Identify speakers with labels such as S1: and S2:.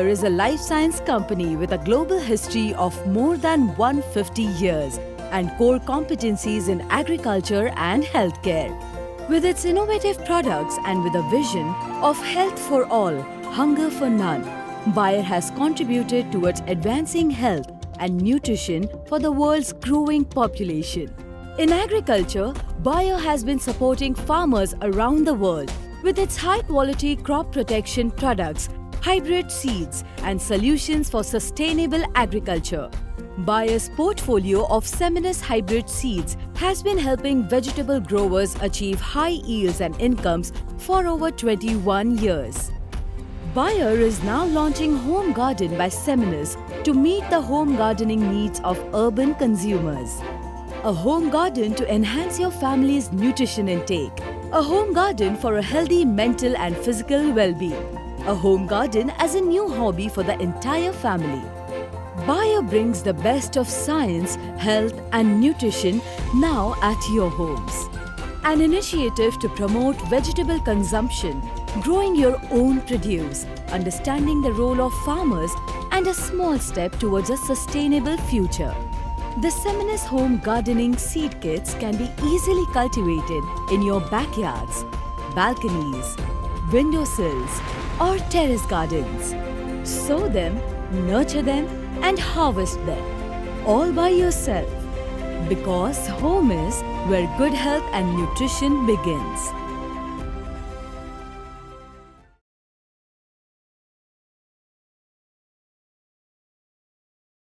S1: Bayer is a life science company with a global history of more than 150 years and core competencies in agriculture and healthcare. With its innovative products and with a vision of health for all, hunger for none, Bayer has contributed towards advancing health and nutrition for the world's growing population. In agriculture, Bayer has been supporting farmers around the world with its high-quality crop protection products, hybrid seeds, and solutions for sustainable agriculture. Bayer's portfolio of Seminis hybrid seeds has been helping vegetable growers achieve high yields and incomes for over 21 years. Bayer is now launching HomeGarden by Seminis to meet the home gardening needs of urban consumers. A home garden to enhance your family's nutrition intake. A home garden for a healthy mental and physical well-being. A home garden as a new hobby for the entire family. Bayer brings the best of science, health and nutrition now at your homes. An initiative to promote vegetable consumption, growing your own produce, understanding the role of farmers, and a small step towards a sustainable future. The Seminis home gardening seed kits can be easily cultivated in your backyards, balconies, windowsills, or terrace gardens. Sow them, nurture them, and harvest them, all by yourself. Because home is where good health and nutrition begins.